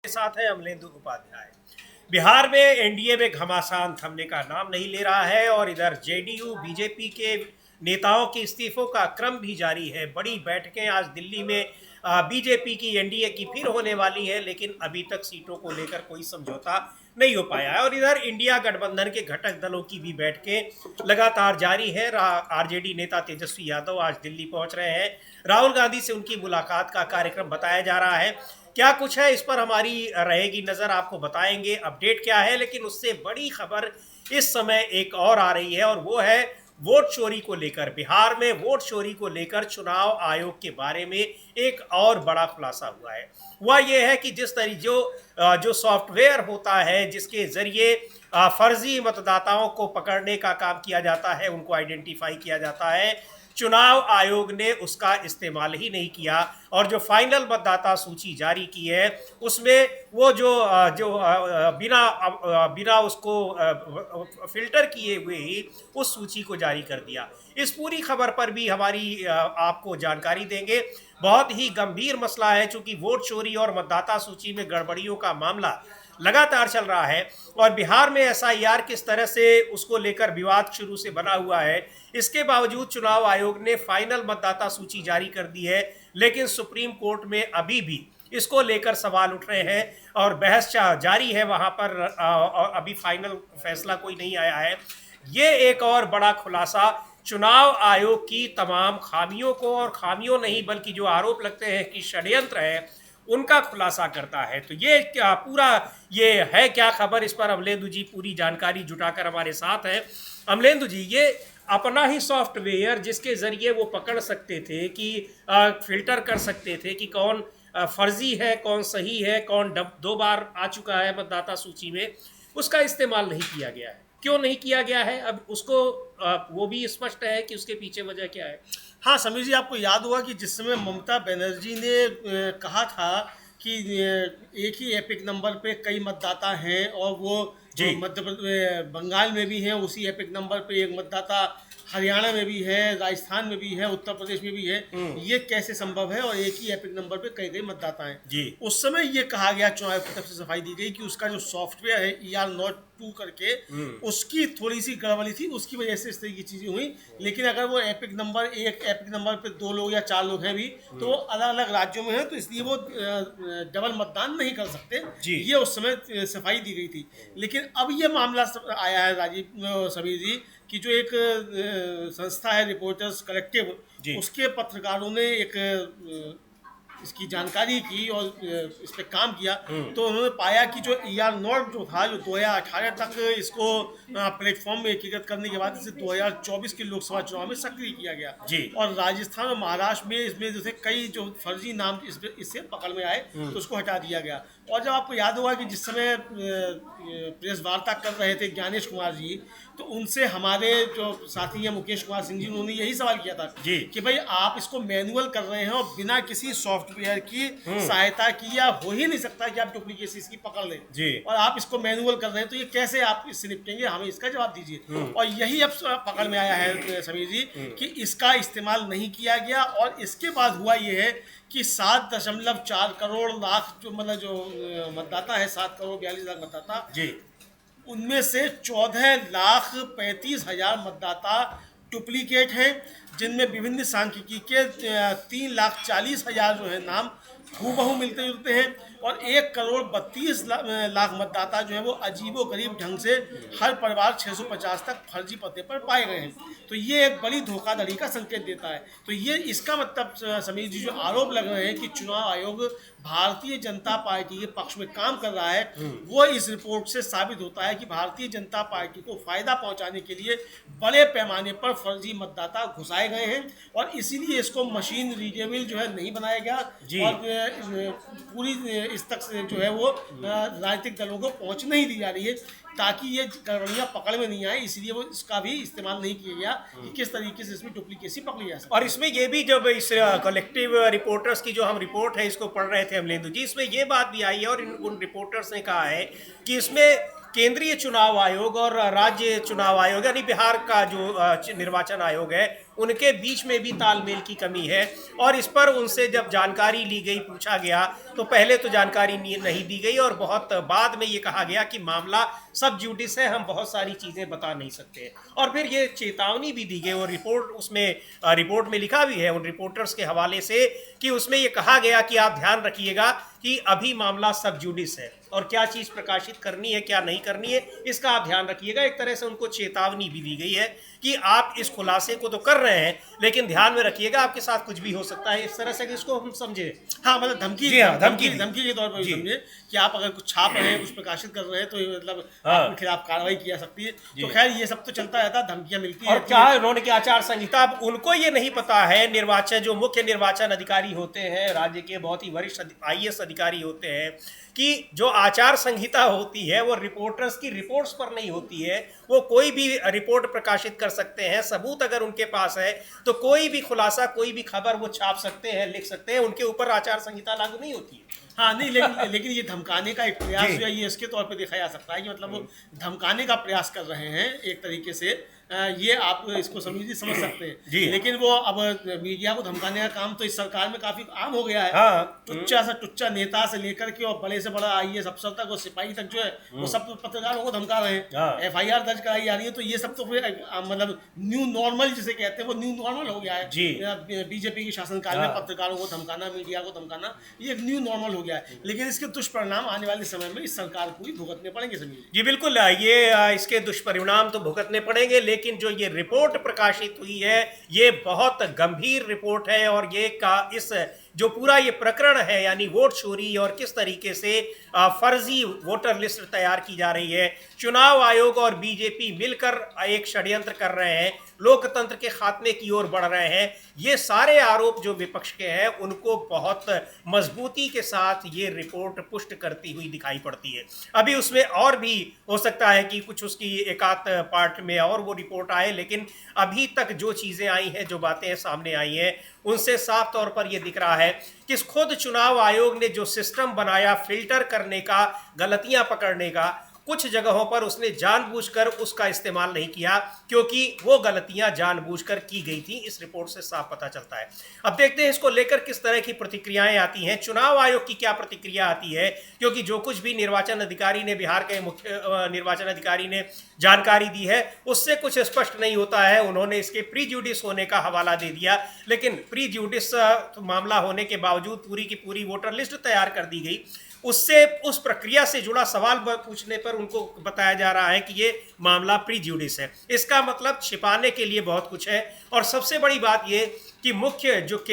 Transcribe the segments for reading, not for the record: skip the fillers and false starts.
के साथ है अमलेंदु उपाध्याय। बिहार में एनडीए में घमासान थमने का नाम नहीं ले रहा है और इधर जेडीयू बीजेपी के नेताओं के इस्तीफों का क्रम भी जारी है। बड़ी बैठकें आज दिल्ली में बीजेपी की एनडीए की फिर होने वाली है, लेकिन अभी तक सीटों को लेकर कोई समझौता नहीं हो पाया है। और इधर इंडिया गठबंधन के घटक दलों की भी बैठकें लगातार जारी है। आरजेडी नेता तेजस्वी यादव आज दिल्ली पहुंच रहे हैं। राहुल गांधी से उनकी मुलाकात का कार्यक्रम बताया जा रहा है। क्या कुछ है इस पर हमारी रहेगी नजर, आपको बताएंगे अपडेट क्या है। लेकिन उससे बड़ी खबर इस समय एक और आ रही है और वो है वोट चोरी को लेकर। बिहार में वोट चोरी को लेकर चुनाव आयोग के बारे में एक और बड़ा खुलासा हुआ है। वह ये है कि जिस तरीके जो सॉफ्टवेयर होता है जिसके जरिए फर्जी मतदाताओं को पकड़ने का काम किया जाता है, उनको आइडेंटिफाई किया जाता है, चुनाव आयोग ने उसका इस्तेमाल ही नहीं किया। और जो फाइनल मतदाता सूची जारी की है उसमें वो जो बिना उसको फिल्टर किए हुए ही उस सूची को जारी कर दिया। इस पूरी खबर पर भी हमारी आपको जानकारी देंगे। बहुत ही गंभीर मसला है, चूंकि वोट चोरी और मतदाता सूची में गड़बड़ियों का मामला लगातार चल रहा है और बिहार में एसआईआर किस तरह से उसको लेकर विवाद शुरू से बना हुआ है। इसके बावजूद चुनाव आयोग ने फाइनल मतदाता सूची जारी कर दी है, लेकिन सुप्रीम कोर्ट में अभी भी इसको लेकर सवाल उठ रहे हैं और बहस जारी है वहां पर। और अभी फाइनल फैसला कोई नहीं आया है। ये एक और बड़ा खुलासा चुनाव आयोग की तमाम खामियों को, और खामियों नहीं बल्कि जो आरोप लगते हैं कि षड्यंत्र है, उनका खुलासा करता है। तो ये क्या पूरा ये है क्या खबर, इस पर अमलेंदु जी पूरी जानकारी जुटाकर हमारे साथ हैं। अमलेंदु जी, ये अपना ही सॉफ्टवेयर जिसके जरिए वो पकड़ सकते थे कि फिल्टर कर सकते थे कि कौन फर्जी है, कौन सही है, कौन दो बार आ चुका है मतदाता सूची में, उसका इस्तेमाल नहीं किया गया है। क्यों नहीं किया गया है अब उसको वो भी स्पष्ट है कि उसके पीछे वजह क्या है। हाँ समीर जी, आपको याद होगा कि जिस समय ममता बनर्जी ने कहा था कि एक ही एपिक नंबर पे कई मतदाता हैं और वो बंगाल में भी हैं, उसी एपिक नंबर पे एक मतदाता हरियाणा में भी है, राजस्थान में भी है, उत्तर प्रदेश में भी है, ये कैसे संभव है और एक ही एपिक नंबर पे कई कई मतदाता हैं जी। उस समय ये कहा गया, चुनाव की तरफ से सफाई दी गई कि उसका जो सॉफ्टवेयर है ER02 करके उसकी थोड़ी सी गड़बड़ी थी, उसकी वजह से इस तरह की चीजें हुई। लेकिन अगर वो एपिक नंबर एक एपिक नंबर पे 2 लोग या 4 लोग हैं भी तो वो अलग अलग राज्यों में हैं, तो इसलिए वो डबल मतदान नहीं कर सकते। ये उस समय सफाई दी गई थी। लेकिन अब ये मामला आया है राजीव समीर जी कि जो एक संस्था है रिपोर्टर्स कलेक्टिव, उसके पत्रकारों ने एक इसकी जानकारी की और इस पे काम किया, तो उन्होंने पाया कि जो ER0 जो था, जो 2018 तक इसको प्लेटफॉर्म में एकीकृत करने के बाद इसे 2024 के लोकसभा चुनाव में सक्रिय किया गया जी। और राजस्थान और महाराष्ट्र में इसमें जैसे कई जो फर्जी नाम इससे पकड़ में आए तो उसको हटा दिया गया। और जब आपको याद होगा कि जिस समय प्रेस वार्ता कर रहे थे ज्ञानेश कुमार जी, तो उनसे हमारे जो साथी हैं मुकेश कुमार सिंह जी, उन्होंने यही सवाल किया था कि भाई आप इसको मैनुअल कर रहे हैं और बिना किसी सॉफ्टवेयर की सहायता की, या हो ही नहीं सकता कि आप डुप्लीकेसी इसकी पकड़ लें जी, और आप इसको मैनुअल कर रहे हैं, तो ये कैसे आप इससे निपटेंगे, हमें इसका जवाब दीजिए। और यही अब पकड़ में आया है समीर जी कि इसका इस्तेमाल नहीं किया गया। और इसके बाद हुआ ये है कि 7.4 करोड़ लाख जो मतलब जो मतदाता है, 7 करोड़ 42 लाख मतदाता जी, उनमें से 14,35,000 मतदाता डुप्लीकेट हैं, जिनमें विभिन्न सांख्यिकी के 3,40,000 जो है नाम हूबहू मिलते जुलते हैं, और 1,32,00,000 मतदाता जो है वो अजीबोगरीब ढंग से हर परिवार 650 तक फर्जी पते पर पाए गए हैं। तो ये एक बड़ी धोखाधड़ी का संकेत देता है। तो ये इसका मतलब समीर जी जो आरोप लग रहे हैं कि चुनाव आयोग भारतीय जनता पार्टी के पक्ष में काम कर रहा है, वो इस रिपोर्ट से साबित होता है कि भारतीय जनता पार्टी को फायदा पहुंचाने के लिए बड़े पैमाने पर फर्जी मतदाता घुसाए गए हैं, और इसीलिए इसको मशीन रीडेबल जो है नहीं बनाया गया, और पूरी इस तक से जो है वो राजनीतिक दलों को पहुंच नहीं दी जा रही है ताकि ये गड़बड़ियां पकड़ में नहीं आए। इसलिए वो इसका भी इस्तेमाल नहीं किया गया कि किस तरीके से इसमें डुप्लीकेसी पकड़ी जा सकती। और इसमें ये भी जब इस कलेक्टिव रिपोर्टर्स की जो हम रिपोर्ट है इसको पढ़ रहे थे अमलेंदु जी, इसमें ये बात भी आई है और उन रिपोर्टर्स ने कहा है कि इसमें केंद्रीय चुनाव आयोग और राज्य चुनाव आयोग यानी बिहार का जो निर्वाचन आयोग है उनके बीच में भी तालमेल की कमी है। और इस पर उनसे जब जानकारी ली गई, पूछा गया, तो पहले तो जानकारी नहीं दी गई और बहुत बाद में ये कहा गया कि मामला सब जुडिस है, हम बहुत सारी चीज़ें बता नहीं सकते। और फिर ये चेतावनी भी दी गई और रिपोर्ट में लिखा भी है उन रिपोर्टर्स के हवाले से कि उसमें ये कहा गया कि आप ध्यान रखिएगा कि अभी मामला सब जुडिस है और क्या चीज़ प्रकाशित करनी है क्या नहीं करनी है इसका आप ध्यान रखिएगा। एक तरह से उनको चेतावनी भी दी गई है कि आप इस खुलासे को तो कर रहे हैं लेकिन ध्यान में रखिएगा आपके साथ कुछ भी हो सकता है। इस तरह से इसको हम समझे। हाँ, मतलब धमकी, जी हाँ, धमकी के तौर पर समझे कि आप अगर कुछ छाप रहे हैं, कुछ प्रकाशित कर रहे हैं, तो ये मतलब आपके खिलाफ कार्रवाई की जा सकती है। तो खैर ये सब तो चलता रहता है, धमकियां मिलती हैं। और क्या उन्होंने की आचार संहिता, अब उनको ये नहीं पता है, जो मुख्य निर्वाचन अधिकारी होते हैं राज्य के, बहुत ही वरिष्ठ IAS अधिकारी होते हैं, कि जो आचार संहिता होती है वो रिपोर्टर्स की रिपोर्ट्स पर नहीं होती है। वो कोई भी रिपोर्ट प्रकाशित कर सकते हैं, सबूत अगर उनके पास है तो कोई भी खुलासा, कोई भी खबर वो छाप सकते हैं, लिख सकते हैं, उनके ऊपर आचार संहिता लागू नहीं होती है। हाँ नहीं, लेकिन ये धमकाने का एक प्रयास जो है ये इसके तौर पे देखा जा सकता है कि मतलब वो धमकाने का प्रयास कर रहे हैं एक तरीके से। ये आप इसको समझ सकते हैं। लेकिन वो अब मीडिया को धमकाने का काम तो इस सरकार में काफी आम हो गया है। हाँ। टुच्चा नेता से लेकर के और बड़े से बड़ा IAS अफसर तक और सिपाही तक जो है वो सब तो पत्रकारों को धमका रहे हैं। FIR दर्ज कराई जा रही है। तो ये सब तो फिर मतलब न्यू नॉर्मल जिसे कहते हैं वो न्यू नॉर्मल हो गया है। BJP के शासनकाल में पत्रकारों को धमकाना, मीडिया को धमकाना, ये एक न्यू नॉर्मल हो गया है। लेकिन इसके दुष्परिणाम आने वाले समय में इस सरकार को ही भुगतने पड़ेंगे। समीर जी बिल्कुल, ये इसके दुष्परिणाम तो भुगतने पड़ेंगे, लेकिन जो ये रिपोर्ट प्रकाशित हुई है ये बहुत गंभीर रिपोर्ट है। और इस जो पूरा ये प्रकरण है, यानी वोट चोरी और किस तरीके से फर्जी वोटर लिस्ट तैयार की जा रही है, चुनाव आयोग और BJP मिलकर एक षड्यंत्र कर रहे हैं, लोकतंत्र के खात्मे की ओर बढ़ रहे हैं, ये सारे आरोप जो विपक्ष के हैं उनको बहुत मजबूती के साथ ये रिपोर्ट पुष्ट करती हुई दिखाई पड़ती है। अभी उसमें और भी हो सकता है कि कुछ उसकी एकाध पार्ट में और वो रिपोर्ट आए, लेकिन अभी तक जो चीज़ें आई हैं, जो बातें सामने आई हैं, उनसे साफ तौर पर यह दिख रहा है कि खुद चुनाव आयोग ने जो सिस्टम बनाया फिल्टर करने का, गलतियां पकड़ने का, कुछ जगहों पर उसने जानबूझकर उसका इस्तेमाल नहीं किया, क्योंकि वो गलतियां जानबूझकर की गई थी। इस रिपोर्ट से साफ पता चलता है। अब देखते हैं इसको लेकर किस तरह की प्रतिक्रियाएं आती हैं, चुनाव आयोग की क्या प्रतिक्रिया आती है, क्योंकि जो कुछ भी निर्वाचन अधिकारी ने, बिहार के मुख्य निर्वाचन अधिकारी ने जानकारी दी है उससे कुछ स्पष्ट नहीं होता है। उन्होंने इसके प्री जुडिस होने का हवाला दे दिया, लेकिन प्री जुडिस मामला होने के बावजूद पूरी की पूरी वोटर लिस्ट तैयार कर दी गई। उससे, उस प्रक्रिया से जुड़ा सवाल पूछने पर उनको बताया जा रहा है कि ये मामला प्री जुडिस है। इसका मतलब छिपाने के लिए बहुत कुछ है। और सबसे बड़ी बात ये कि मुख्य जो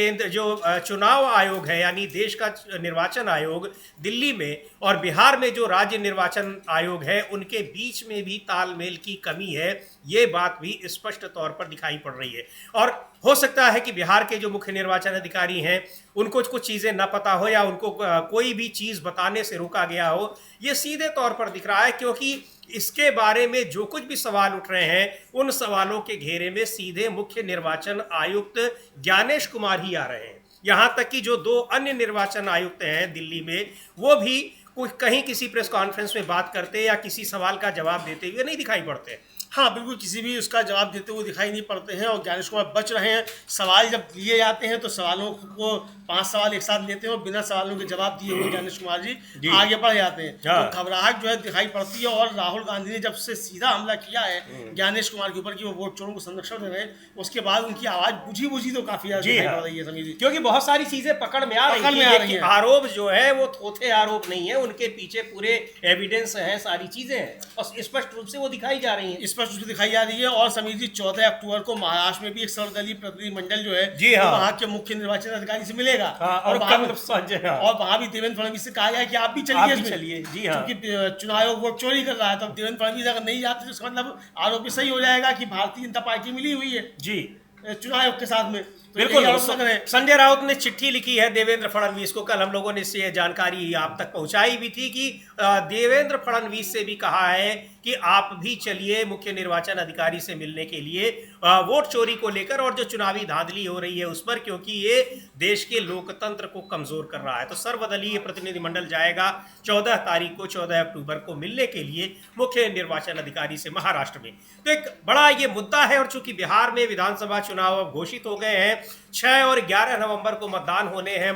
चुनाव आयोग है, यानी देश का निर्वाचन आयोग दिल्ली में और बिहार में जो राज्य निर्वाचन आयोग है, उनके बीच में भी तालमेल की कमी है। ये बात भी स्पष्ट तौर पर दिखाई पड़ रही है। और हो सकता है कि बिहार के जो मुख्य निर्वाचन अधिकारी हैं उनको कुछ चीज़ें न पता हो या उनको कोई भी चीज़ बताने से रोका गया हो। ये सीधे तौर पर दिख रहा है, क्योंकि इसके बारे में जो कुछ भी सवाल उठ रहे हैं उन सवालों के घेरे में सीधे मुख्य निर्वाचन आयुक्त ज्ञानेश कुमार ही आ रहे हैं। यहाँ तक कि जो 2 अन्य निर्वाचन आयुक्त हैं दिल्ली में, वो भी कहीं किसी प्रेस कॉन्फ्रेंस में बात करते या किसी सवाल का जवाब देते हुए नहीं दिखाई पड़ते। हाँ बिल्कुल, किसी भी उसका जवाब देते हुए दिखाई नहीं पड़ते हैं। और ज्ञानेश कुमार बच रहे हैं। सवाल जब लिए जाते हैं तो सवालों को 5 सवाल एक साथ लेते हैं और बिना सवालों के जवाब दिए हुए ज्ञानेश कुमार जी आगे बढ़ जाते हैं। तो घबराहट जो है दिखाई पड़ती है। और राहुल गांधी ने जब से सीधा हमला किया है ज्ञानेश कुमार के ऊपर कि वो वोट चोरों को संरक्षण दे रहे हैं, उसके बाद उनकी आवाज़ बुझी तो काफ़ी ज़्यादा दिखाई पड़ रही है समीर जी, क्योंकि बहुत सारी चीज़ें पकड़ में आ रही हैं। आरोप जो है वो थोथे आरोप नहीं है, उनके पीछे पूरे एविडेंस है, सारी चीज़ें हैं और स्पष्ट रूप से वो दिखाई जा रही हैं। स्पष्ट रूप से दिखाई जा रही है। और समीर जी 14 अक्टूबर को महाराष्ट्र में भी एक सर्वदलीय प्रतिनिधिमंडल जो है वहाँ के मुख्य निर्वाचन अधिकारी से मिलेगा। और वहाँ भी देवेंद्र फडणवीस से कहा गया कि आप भी चलिए। क्योंकि चुनाव आयोग वोट चोरी कर रहा है, तो देवेंद्र फडणवीस अगर नहीं जाते तो इसका मतलब आरोप सही हो जाएगा कि भारतीय जनता पार्टी मिली हुई है चुनाव आयोग के साथ में। तो बिल्कुल। यही आरोप लग रहे हैं। संजय राउत ने चिट्ठी लिखी है देवेंद्र फडणवीस को। कल हम लोगों ने इससे जानकारी आप तक पहुंचाई भी थी कि देवेंद्र फडणवीस से भी कहा है कि आप भी चलिए मुख्य निर्वाचन अधिकारी से मिलने के लिए वोट चोरी को लेकर और जो चुनावी धांधली हो रही है उस पर, क्योंकि ये देश के लोकतंत्र को कमजोर कर रहा है। तो सर्वदलीय प्रतिनिधिमंडल जाएगा 14 तारीख को, 14 अक्टूबर को मिलने के लिए मुख्य निर्वाचन अधिकारी से महाराष्ट्र में। तो एक बड़ा ये मुद्दा है। और चूंकि बिहार में विधानसभा चुनाव अब घोषित हो गए हैं, 6 और 11 नवंबर को मतदान होने हैं,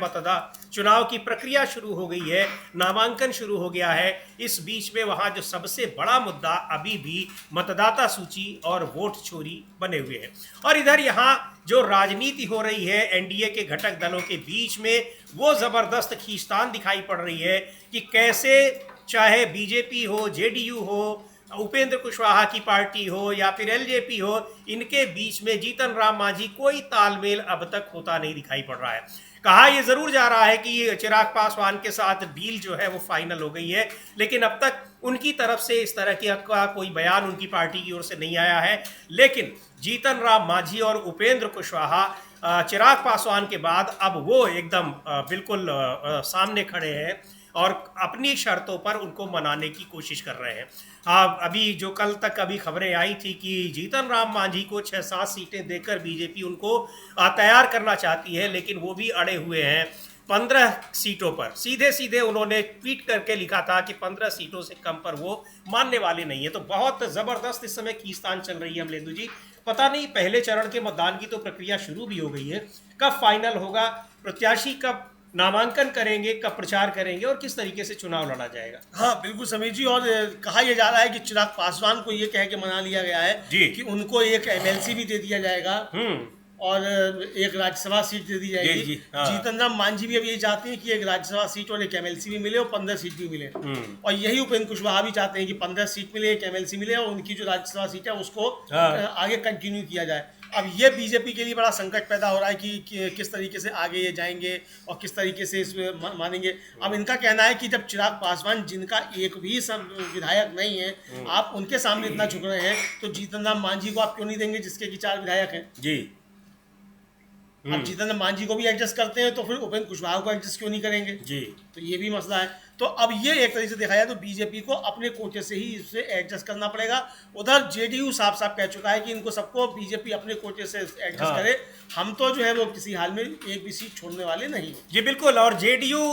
चुनाव की प्रक्रिया शुरू हो गई है, नामांकन शुरू हो गया है। इस बीच में वहां जो सबसे बड़ा मुद्दा अभी भी मतदाता सूची और वोट चोरी बने हुए हैं। और इधर यहाँ जो राजनीति हो रही है एनडीए के घटक दलों के बीच में, वो जबरदस्त खींचतान दिखाई पड़ रही है कि कैसे चाहे बीजेपी हो, जेडीयू हो, उपेंद्र कुशवाहा की पार्टी हो या फिर एलजेपी हो, इनके बीच में जीतन राम मांझी कोई तालमेल अब तक होता नहीं दिखाई पड़ रहा है। कहा यह जरूर जा रहा है कि चिराग पासवान के साथ डील जो है वो फाइनल हो गई है, लेकिन अब तक उनकी तरफ से इस तरह का कोई बयान उनकी पार्टी की ओर से नहीं आया है। लेकिन जीतन राम मांझी और उपेंद्र कुशवाहा चिराग पासवान के बाद अब वो एकदम बिल्कुल सामने खड़े हैं और अपनी शर्तों पर उनको मनाने की कोशिश कर रहे हैं। अभी जो कल तक अभी खबरें आई थी कि जीतन राम मांझी को 6-7 सीटें देकर बीजेपी उनको तैयार करना चाहती है, लेकिन वो भी अड़े हुए हैं 15 सीटों पर। सीधे सीधे उन्होंने ट्वीट करके लिखा था कि 15 सीटों से कम पर वो मानने वाले नहीं है। तो बहुत ज़बरदस्त इस समय खींचतान चल रही है अमलेंदु जी। पता नहीं पहले चरण के मतदान की तो प्रक्रिया शुरू भी हो गई है, कब फाइनल होगा, प्रत्याशी कब नामांकन करेंगे, कब प्रचार करेंगे और किस तरीके से चुनाव लड़ा जाएगा। हाँ बिल्कुल समीर जी। और कहा यह जा रहा है कि चिराग पासवान को ये कह के मना लिया गया है कि उनको एक एमएलसी भी दे दिया जाएगा और एक राज्यसभा सीट दे दी जाएगी। हाँ। जीतन राम मांझी भी अब ये चाहते हैं कि एक राज्यसभा सीट और एक एमएलसी भी मिले और 15 सीट भी मिले। और यही उपेंद्र कुशवाहा भी चाहते हैं कि 15 सीट मिले, एक एमएलसी मिले और उनकी जो राज्यसभा सीट है उसको आगे कंटिन्यू किया जाए। अब ये बीजेपी के लिए बड़ा संकट पैदा हो रहा है कि किस तरीके से आगे ये जाएंगे और किस तरीके से इसमें मानेंगे। अब इनका कहना है कि जब चिराग पासवान, जिनका एक भी विधायक नहीं है, आप उनके सामने इतना झुक रहे हैं, तो जीतन राम मांझी को आप क्यों नहीं देंगे जिसके कि 4 विधायक हैं जी। अब जीतन राम मांझी को भी एडजस्ट करते हैं तो फिर उपेंद्र कुशवाहा को एडजस्ट क्यों नहीं करेंगे जी। तो ये भी मसला है। तो अब ये एक तरीके से देखा जाए तो बीजेपी को अपने कोटे से ही इससे एडजस्ट करना पड़ेगा। उधर जेडीयू साफ साफ कह चुका है कि इनको सबको बीजेपी अपने कोटे से एडजस्ट करे, हम तो जो है वो किसी हाल में एक भी सीट छोड़ने वाले नहीं जी। बिल्कुल। और जेडीयू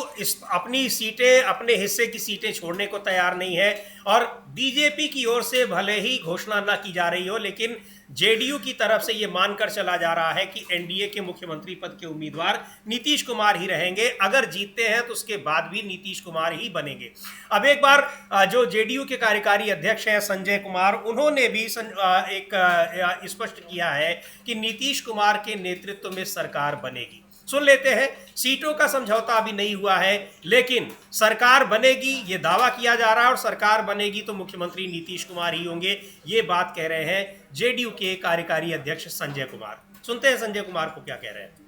अपनी सीटें, अपने हिस्से की सीटें छोड़ने को तैयार नहीं है। और बीजेपी की ओर से भले ही घोषणा ना की जा रही हो, लेकिन जेडीयू की तरफ से ये मानकर चला जा रहा है कि एनडीए के मुख्यमंत्री पद के उम्मीदवार नीतीश कुमार ही रहेंगे। अगर जीतते हैं तो उसके बाद भी नीतीश कुमार ही बनेंगे। अब एक बार जो जेडीयू के कार्यकारी अध्यक्ष हैं संजय कुमार, उन्होंने भी एक स्पष्ट किया है कि नीतीश कुमार के नेतृत्व में सरकार बनेगी। सुन लेते हैं। सीटों का समझौता अभी नहीं हुआ है, लेकिन सरकार बनेगी ये दावा किया जा रहा है और सरकार बनेगी तो मुख्यमंत्री नीतीश कुमार ही होंगे, ये बात कह रहे हैं जेडीयू के कार्यकारी अध्यक्ष संजय कुमार। सुनते हैं संजय कुमार को क्या कह रहे हैं।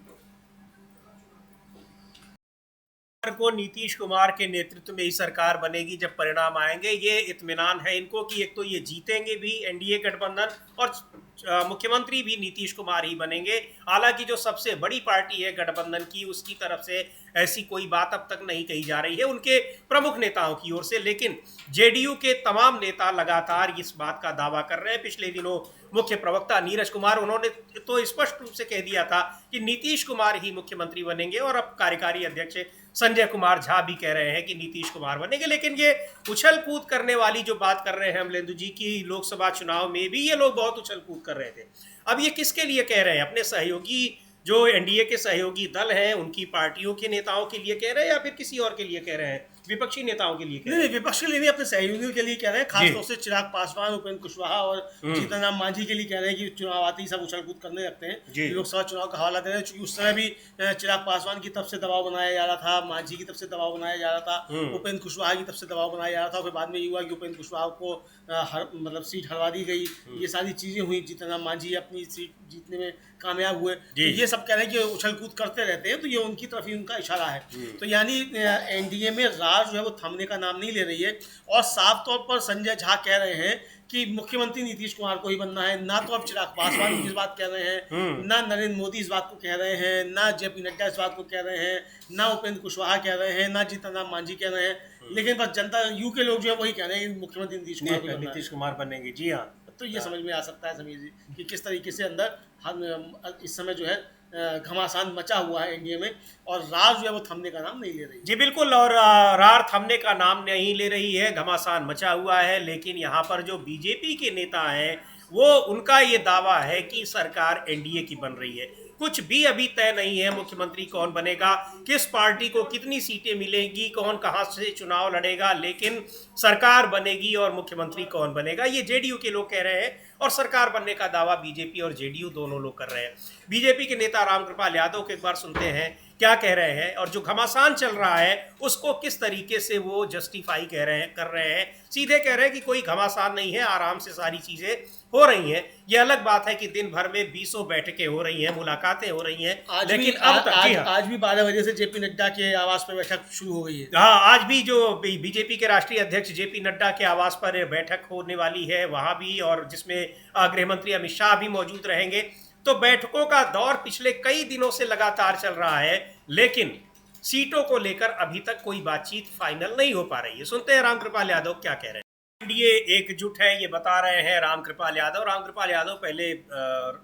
को नीतीश कुमार के नेतृत्व में ही सरकार बनेगी जब परिणाम आएंगे, ये इत्मीनान है इनको कि एक तो ये जीतेंगे भी एनडीए गठबंधन और मुख्यमंत्री भी नीतीश कुमार ही बनेंगे। हालांकि जो सबसे बड़ी पार्टी है गठबंधन की, उसकी तरफ से ऐसी कोई बात अब तक नहीं कही जा रही है उनके प्रमुख नेताओं की ओर से, लेकिन जेडीयू के तमाम नेता लगातार इस बात का दावा कर रहे हैं। पिछले दिनों मुख्य प्रवक्ता नीरज कुमार, उन्होंने तो स्पष्ट रूप से कह दिया था कि नीतीश कुमार ही मुख्यमंत्री बनेंगे और अब कार्यकारी अध्यक्ष संजय कुमार झा भी कह रहे हैं कि नीतीश कुमार बनेंगे। लेकिन ये उछल कूद करने वाली जो बात कर रहे हैं अमलेंदु जी की, लोकसभा चुनाव में भी ये लोग बहुत उछल कूद कर रहे थे। अब ये किसके लिए कह रहे हैं? अपने सहयोगी जो एनडीए के सहयोगी दल हैं उनकी पार्टियों के नेताओं के लिए कह रहे हैं या फिर किसी और के लिए कह रहे हैं? विपक्षी नेताओं के लिए कह रहे हैं? नहीं, विपक्ष के लिए नहीं, अपने सहयोगियों के लिए कह रहे हैं। खासतौर से चिराग पासवान, उपेंद्र कुशवाहा और जीतन राम मांझी के लिए कह रहे हैं कि चुनाव आते ही सब उछल कूद करने लगते हैं, लोकसभा चुनाव का हवाला दे रहे हैं। चूंकि उस समय भी चिराग पासवान की तरफ से दबाव बनाया जा रहा था, मांझी की तरफ से दबाव बनाया जा रहा था, उपेंद्र कुशवाहा की तरफ से दबाव बनाया जा रहा था। फिर बाद में ये हुआ कि उपेंद्र कुशवाहा को मतलब सीट हरवा दी गई। ये सारी चीजें हुई, जीतन राम मांझी अपनी सीट जीतने में कामयाब हुए। तो ये सब कह रहे हैं कि उछल कूद करते रहते हैं, तो ये उनकी तरफ ही उनका इशारा है। तो यानी एनडीए में रात रार जो है वो थमने का नाम नहीं ले रही है। और साफ तौर पर संजय झा कह रहे हैं कि मुख्यमंत्री नीतीश कुमार को ही बनना है। ना तो अब चिराग पासवान इस बात कह रहे हैं, ना नरेंद्र मोदी इस बात को कह रहे हैं, ना जेपी नड्डा इस बात को कह रहे हैं, ना उपेंद्र कुशवाहा कह रहे हैं, ना जीतन राम मांझी कह रहे हैं। लेकिन बस जनता यू के लोग जो है वही कह रहे हैं कि मुख्यमंत्री नीतीश कुमार बनेंगे। जी हाँ, तो ये समझ में आ सकता है समीर जी कि किस तरीके से अंदर हम इस समय जो है घमासान मचा हुआ है एनडीए में, और रार जो है वो थमने का नाम नहीं ले रही। जी बिल्कुल, और रार थमने का नाम नहीं ले रही है, घमासान मचा हुआ है। लेकिन यहाँ पर जो बीजेपी के नेता हैं वो उनका ये दावा है कि सरकार एनडीए की बन रही है। कुछ भी अभी तय नहीं है मुख्यमंत्री कौन बनेगा, किस पार्टी को कितनी सीटें मिलेंगी, कौन कहां से चुनाव लड़ेगा, लेकिन सरकार बनेगी और मुख्यमंत्री कौन बनेगा ये जेडीयू के लोग कह रहे हैं, और सरकार बनने का दावा बीजेपी और जेडीयू दोनों लोग कर रहे हैं। बीजेपी के नेता रामकृपाल यादव को एक बार सुनते हैं क्या कह रहे हैं, और जो घमासान चल रहा है उसको किस तरीके से वो जस्टिफाई कर रहे हैं। सीधे कह रहे हैं कि कोई घमासान नहीं है, आराम से सारी चीजें हो रही हैं। ये अलग बात है कि दिन भर में 20 बैठकें हो रही हैं, मुलाकातें हो रही हैं, लेकिन अब तक आज भी 12 बजे से जेपी नड्डा के आवास पर बैठक शुरू हो गई है। हाँ, आज भी जो बीजेपी के राष्ट्रीय अध्यक्ष जेपी नड्डा के आवास पर बैठक होने वाली है वहां भी, और जिसमें गृह मंत्री अमित शाह भी मौजूद रहेंगे। तो बैठकों का दौर पिछले कई दिनों से लगातार चल रहा है, लेकिन सीटों को लेकर अभी तक कोई बातचीत फाइनल नहीं हो पा रही है। सुनते हैं रामकृपाल यादव क्या कह रहे हैं। एनडीए एकजुट है ये बता रहे हैं रामकृपाल यादव। रामकृपाल यादव पहले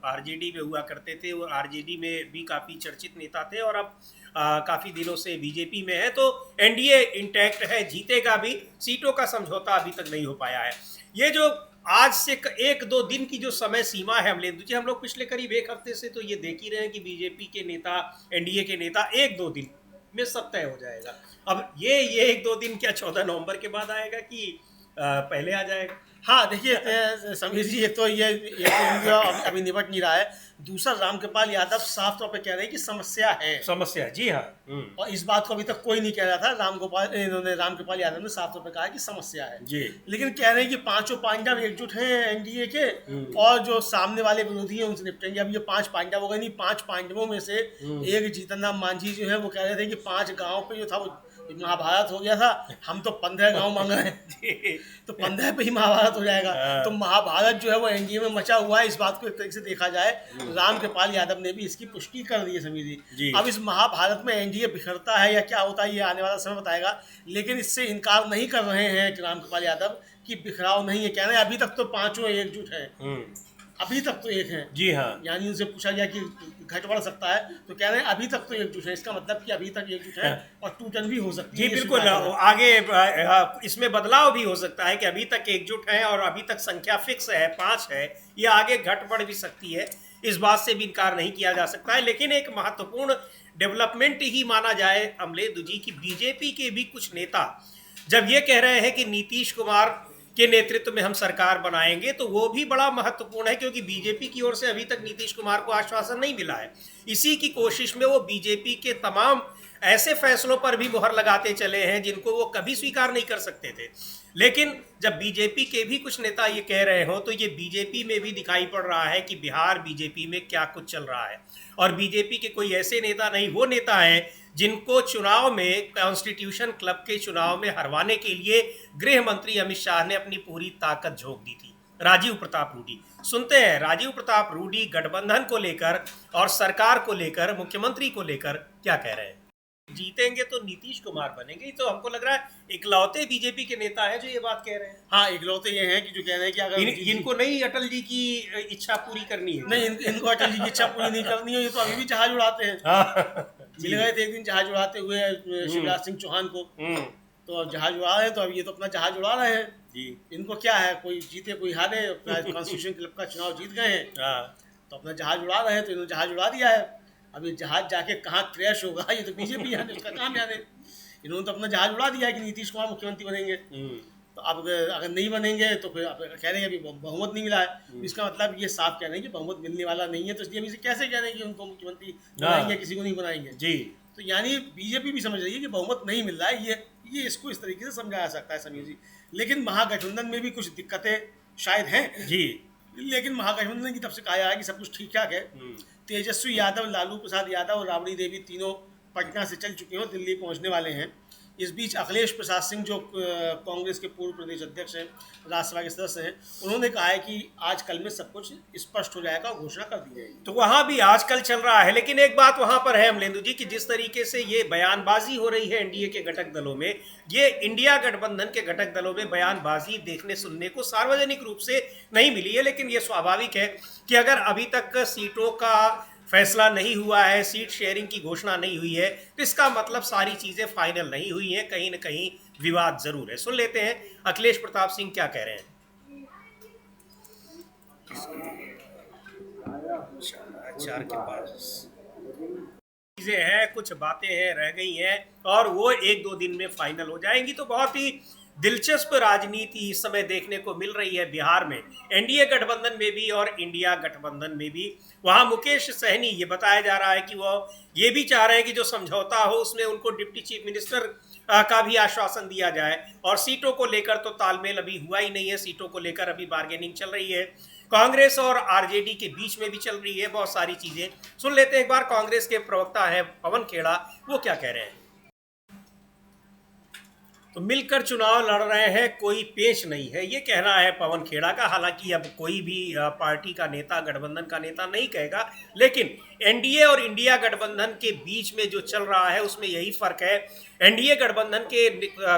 आरजेडी में हुआ करते थे और आरजेडी में भी काफी चर्चित नेता थे, और अब काफी दिनों से बीजेपी में है। तो एनडीए इंटैक्ट है, जीतेगा भी, सीटों का समझौता अभी तक नहीं हो पाया है। ये जो आज से 1-2 दिन की जो समय सीमा है अमलेंदु जी, हम लोग पिछले करीब 1 हफ्ते से तो ये देख ही रहे हैं कि बीजेपी के नेता, एनडीए के नेता 1-2 दिन में सब तय हो जाएगा। अब ये 1-2 दिन क्या 14 नवंबर के बाद आएगा कि पहले आ जाएगा? हाँ देखिए समीर जी, एक तो ये अभी निपट नहीं रहा है। दूसरा, रामकृपाल यादव साफ तौर पे कह रहे हैं कि समस्या है। समस्या, जी हाँ। और इस बात को अभी तक कोई नहीं कह रहा था। रामकृपाल यादव ने साफ तौर पे कहा कि समस्या है जी, लेकिन कह रहे हैं कि पांचों पांडव एकजुट हैं एनडीए के, और जो सामने वाले विरोधी हैं उनसे निपटेंगे। अब ये 5 पांडव हो गए, नहीं 5 पांडवों में से एक जीतन राम मांझी जो है वो कह रहे थे कि 5 गाँव पे जो था वो महाभारत हो गया था, हम तो 15 गांव मांग रहे हैं तो 15 पे ही महाभारत हो जाएगा। तो महाभारत जो है वो एनडीए में मचा हुआ है। इस बात को एक तरीके से देखा जाए, रामकृपाल यादव ने भी इसकी पुष्टि कर दी है समीर जी। अब इस महाभारत में एनडीए बिखरता है या क्या होता है ये आने वाला समय बताएगा, लेकिन इससे इनकार नहीं कर रहे हैं रामकृपाल यादव कि बिखराव नहीं है। कह रहे हैं अभी तक तो पांचों एकजुट हैं, अभी तक तो एक हैं। जी हाँ, यानी उनसे पूछा गया कि घट बढ़ सकता है तो कह रहे हैं अभी तक तो एकजुट है। इसका मतलब कि अभी तक एकजुट है और टूटन भी हो सकती है। जी बिल्कुल, आगे इसमें बदलाव भी हो सकता है कि अभी तक एकजुट है और अभी तक संख्या फिक्स है 5 है, ये आगे घट बढ़ भी सकती है, इस बात से भी इनकार नहीं किया जा सकता है। लेकिन एक महत्वपूर्ण डेवलपमेंट ही माना जाए अमलेदु जी की बीजेपी के भी कुछ नेता जब ये कह रहे हैं कि नीतीश कुमार के नेतृत्व में हम सरकार बनाएंगे, तो वो भी बड़ा महत्वपूर्ण है, क्योंकि बीजेपी की ओर से अभी तक नीतीश कुमार को आश्वासन नहीं मिला है। इसी की कोशिश में वो बीजेपी के तमाम ऐसे फैसलों पर भी मुहर लगाते चले हैं जिनको वो कभी स्वीकार नहीं कर सकते थे। लेकिन जब बीजेपी के भी कुछ नेता ये कह रहे हो, तो ये बीजेपी में भी दिखाई पड़ रहा है कि बिहार बीजेपी में क्या कुछ चल रहा है। और बीजेपी के कोई ऐसे नेता नहीं, वो नेता हैं जिनको चुनाव में, कॉन्स्टिट्यूशन क्लब के चुनाव में हरवाने के लिए गृह मंत्री अमित शाह ने अपनी पूरी ताकत झोंक दी थी, राजीव प्रताप रूडी। सुनते हैं राजीव प्रताप रूडी गठबंधन को लेकर और सरकार को लेकर, मुख्यमंत्री को लेकर क्या कह रहे हैं। जीतेंगे तो नीतीश कुमार बनेंगे, तो हमको लग रहा है इकलौते बीजेपी के नेता हैं जो ये बात कह रहे हैं। हाँ, इकलौते ये हैं कि जो कह रहे हैं कि अगर इनको नहीं अटल जी की इच्छा पूरी करनी है। नहीं, इनको अटल जी की इच्छा पूरी नहीं करनी है, ये तो अभी भी जहाज उड़ाते हैं। मिल गए थे एक दिन जहाज उड़ाते हुए शिवराज सिंह चौहान को, तो जहाज उड़ा रहे हैं, तो अब ये तो अपना जहाज उड़ा रहे हैं जी। इनको क्या है, कोई जीते कोई हारे, कॉन्स्टिट्यूशन क्लब का चुनाव जीत गए हैं तो अपना जहाज उड़ा रहे हैं, तो इन्होंने जहाज उड़ा दिया है। अब ये जहाज जाके कहाँ क्रैश होगा ये तो बीजेपी जाने, उसका काम जाने। इन्होंने तो अपना जहाज उड़ा दिया है कि नीतीश कुमार मुख्यमंत्री बनेंगे। तो अब अगर नहीं बनेंगे तो फिर आप कह रहे हैं अभी बहुमत नहीं मिला है, इसका मतलब ये साफ कह रहे हैं कि बहुमत मिलने वाला नहीं है, तो इसलिए हम इसे कैसे कह रहे हैं कि उनको मुख्यमंत्री बनाएंगे, किसी को नहीं बनाएंगे जी। तो यानी बीजेपी भी समझ रही है कि बहुमत नहीं मिल रहा है, ये इसको इस तरीके से समझा जा सकता है समीर जी। लेकिन महागठबंधन में भी कुछ दिक्कतें शायद हैं जी, लेकिन महागठबंधन की तरफ से कहा है कि सब कुछ ठीक ठाक है। तेजस्वी यादव, लालू प्रसाद यादव और राबड़ी देवी तीनों पटना से चल चुके हो, दिल्ली पहुंचने वाले हैं। इस बीच अखिलेश प्रसाद सिंह जो कांग्रेस के पूर्व प्रदेश अध्यक्ष हैं, राज्यसभा के सदस्य हैं, उन्होंने कहा है कि आज कल में सब कुछ स्पष्ट हो जाएगा और घोषणा कर दी जाएगी। तो वहां भी आजकल चल रहा है, लेकिन एक बात वहां पर है अमलेंदु जी कि जिस तरीके से ये बयानबाजी हो रही है एनडीए के घटक दलों में, ये इंडिया गठबंधन के घटक दलों में बयानबाजी देखने सुनने को सार्वजनिक रूप से नहीं मिली है। लेकिन ये स्वाभाविक है कि अगर अभी तक सीटों का फैसला नहीं हुआ है, सीट शेयरिंग की घोषणा नहीं हुई है, तो इसका मतलब सारी चीजें फाइनल नहीं हुई हैं, कहीं ना कहीं विवाद जरूर है। सुन लेते हैं अखिलेश प्रताप सिंह क्या कह रहे हैं। चार के पास चीजें हैं, कुछ बातें हैं रह गई हैं और वो एक दो दिन में फाइनल हो जाएंगी। तो बहुत ही दिलचस्प राजनीति इस समय देखने को मिल रही है बिहार में, एनडीए गठबंधन में भी और इंडिया गठबंधन में भी। वहां मुकेश सहनी, ये बताया जा रहा है कि वो ये भी चाह रहे हैं कि जो समझौता हो उसमें उनको डिप्टी चीफ मिनिस्टर का भी आश्वासन दिया जाए। और सीटों को लेकर तो तालमेल अभी हुआ ही नहीं है, सीटों को लेकर अभी बार्गेनिंग चल रही है, कांग्रेस और आरजेडी के बीच में भी चल रही है बहुत सारी चीजें। सुन लेते हैं एक बार कांग्रेस के प्रवक्ता है पवन खेड़ा, वो क्या कह रहे हैं। तो मिलकर चुनाव लड़ रहे हैं, कोई पेच नहीं है, ये कहना है पवन खेड़ा का। हालांकि अब कोई भी पार्टी का नेता, गठबंधन का नेता नहीं कहेगा, लेकिन एनडीए और इंडिया गठबंधन के बीच में जो चल रहा है उसमें यही फर्क है। एनडीए गठबंधन के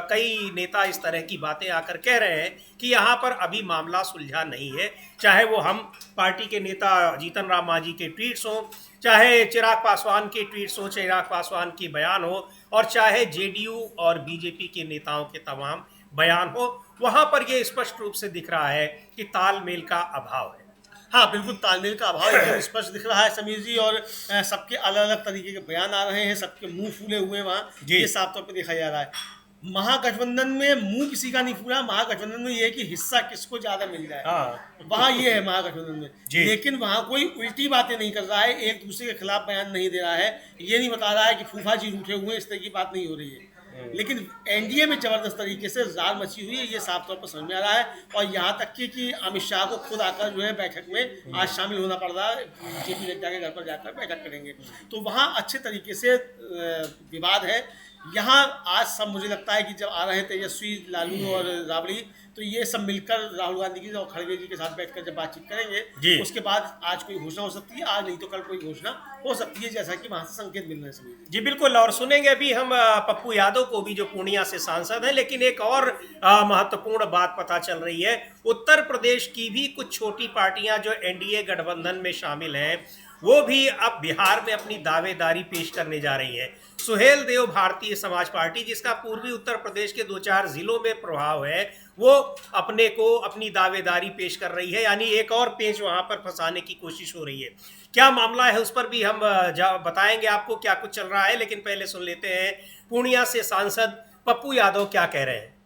कई नेता इस तरह की बातें आकर कह रहे हैं कि यहाँ पर अभी मामला सुलझा नहीं है, चाहे वो हम पार्टी के नेता जीतन राम मांझी के ट्वीट्स हों, चाहे चिराग पासवान के ट्वीट्स हो, चिराग पासवान के बयान हो, और चाहे जेडीयू और बीजेपी के नेताओं के तमाम बयान हो, वहां पर यह स्पष्ट रूप से दिख रहा है कि तालमेल का अभाव है। हाँ, बिल्कुल तालमेल का अभाव एकदम स्पष्ट दिख रहा है समीर जी, और सबके अलग अलग तरीके के बयान आ रहे हैं, सबके मुंह फूले हुए वहाँ, ये साफ तौर पर देखा जा रहा है। महागठबंधन में मुंह किसी का नहीं फूला, महागठबंधन में ये है कि हिस्सा किसको ज्यादा मिल जाए। हाँ। वहाँ ये है महागठबंधन में, लेकिन वहाँ कोई उल्टी बातें नहीं कर रहा है, एक दूसरे के खिलाफ बयान नहीं दे रहा है, ये नहीं बता रहा है कि फूफा जी रूठे हुए, इस तरह की बात नहीं हो रही है। लेकिन एनडीए में जबरदस्त तरीके से जाल मची हुई है, ये साफ तौर पर समझ में आ रहा है। और यहाँ तक कि अमित शाह को खुद आकर जो है बैठक में आज शामिल होना पड़ रहा है, जेपी नड्डा के घर पर जाकर बैठक करेंगे, तो वहाँ अच्छे तरीके से विवाद है। यहाँ आज सब मुझे लगता है कि जब आ रहे हैं तेजस्वी, लालू और राबड़ी, तो ये सब मिलकर राहुल गांधी की और खड़गे जी के साथ बैठकर जब बातचीत करेंगे, उसके बाद आज कोई घोषणा हो सकती है, आज नहीं तो कल कोई घोषणा हो सकती है, जैसा कि वहां से संकेत मिल रहे हैं। जी बिल्कुल, और सुनेंगे अभी हम पप्पू यादव को भी, जो पूर्णिया से सांसद है। लेकिन एक और महत्वपूर्ण बात पता चल रही है, उत्तर प्रदेश की भी कुछ छोटी पार्टियां जो एनडीए गठबंधन में शामिल हैं, वो भी अब बिहार में अपनी दावेदारी पेश करने जा रही है। सुहेल देव भारतीय समाज पार्टी, जिसका पूर्वी उत्तर प्रदेश के 2-4 जिलों में प्रभाव है, वो अपने को अपनी दावेदारी पेश कर रही है, यानी एक और पेंच वहां पर फंसाने की कोशिश हो रही है। क्या मामला है उस पर भी हम बताएंगे आपको क्या कुछ चल रहा है, लेकिन पहले सुन लेते हैं पूर्णिया से सांसद पप्पू यादव क्या कह रहे हैं।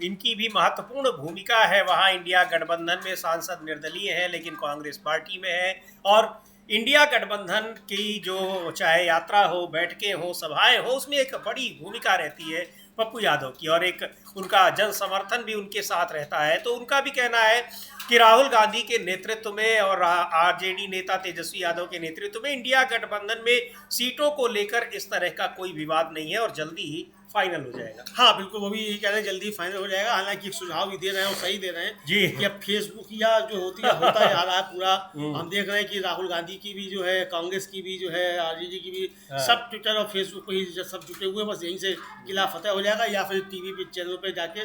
इनकी भी महत्वपूर्ण भूमिका है वहां इंडिया गठबंधन में, सांसद निर्दलीय है लेकिन कांग्रेस पार्टी में है, और इंडिया गठबंधन की जो चाहे यात्रा हो, बैठकें हो, सभाएं हो, उसमें एक बड़ी भूमिका रहती है पप्पू यादव की, और एक उनका जन समर्थन भी उनके साथ रहता है। तो उनका भी कहना है कि राहुल गांधी के नेतृत्व में और आरजेडी नेता तेजस्वी यादव के नेतृत्व में इंडिया गठबंधन में सीटों को लेकर इस तरह का कोई विवाद नहीं है और जल्दी ही फाइनल हो जाएगा। हाँ बिल्कुल, वो भी यही कह रहे हैं जल्दी फाइनल हो जाएगा। हालांकि एक सुझाव भी दे रहे हैं और सही दे रहे हैं जी कि अब फेसबुक या जो होता जा रहा है पूरा, हम देख रहे हैं कि राहुल गांधी की भी जो है, कांग्रेस की भी जो है, आरजेडी की भी, सब ट्विटर और फेसबुक पर ही सब जुटे हुए, बस यहीं से किला फतेह हो जाएगा, या फिर टीवी पे चैनल पे जाके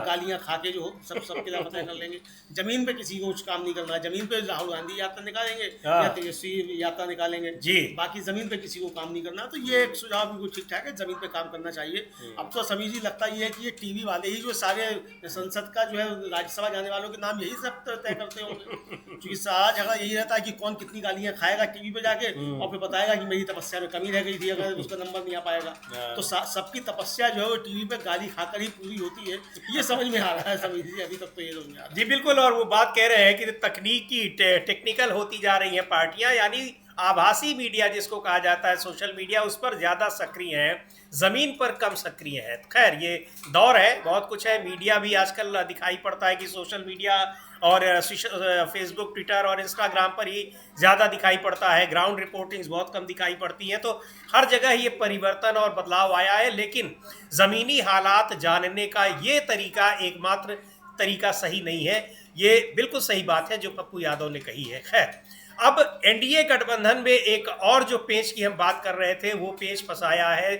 गालियां खा के जो सब किला फतेह कर लेंगे। जमीन पे किसी को कुछ काम नहीं करना है, जमीन पे राहुल गांधी यात्रा निकालेंगे या तेजस्वी यात्रा निकालेंगे जी, बाकी जमीन पे किसी को काम नहीं करना। तो ये एक सुझाव बिल्कुल ठीक ठाक है, जमीन पे काम करना चाहिए। अब तो सभी जी लगता ये है कि ये टीवी वाले ही जो सारे संसद का जो है राज्यसभा जाने वालों के नाम यही सब तय करते होंगे, क्योंकि सारा झगड़ा यही रहता है कि कौन कितनी गालियां खाएगा टीवी पे जाके और फिर बताएगा कि मेरी तपस्या में कमी रह गई थी, अगर उसका नंबर नहीं आ पाएगा। तो सबकी तपस्या जो है वो टीवी पे गाली खाकर ही पूरी होती है, ये समझ में आ रहा है सभी जी, अभी तक तो ये समझ में आ रहा है। जी बिल्कुल, और वो बात कह रहे हैं कि तकनीकी टेक्निकल होती जा रही है पार्टियां, यानी आभासी मीडिया जिसको कहा जाता है, सोशल मीडिया, उस पर ज़्यादा सक्रिय हैं, ज़मीन पर कम सक्रिय है। खैर ये दौर है, बहुत कुछ है। मीडिया भी आजकल दिखाई पड़ता है कि सोशल मीडिया और फेसबुक, ट्विटर और इंस्टाग्राम पर ही ज़्यादा दिखाई पड़ता है। ग्राउंड रिपोर्टिंग्स बहुत कम दिखाई पड़ती हैं। तो हर जगह ये परिवर्तन और बदलाव आया है, लेकिन ज़मीनी हालात जानने का ये तरीका एकमात्र तरीका सही नहीं है। ये बिल्कुल सही बात है जो पप्पू यादव ने कही है। खैर, अब एनडीए गठबंधन में एक और जो पेच की हम बात कर रहे थे, वो पेच फंसाया है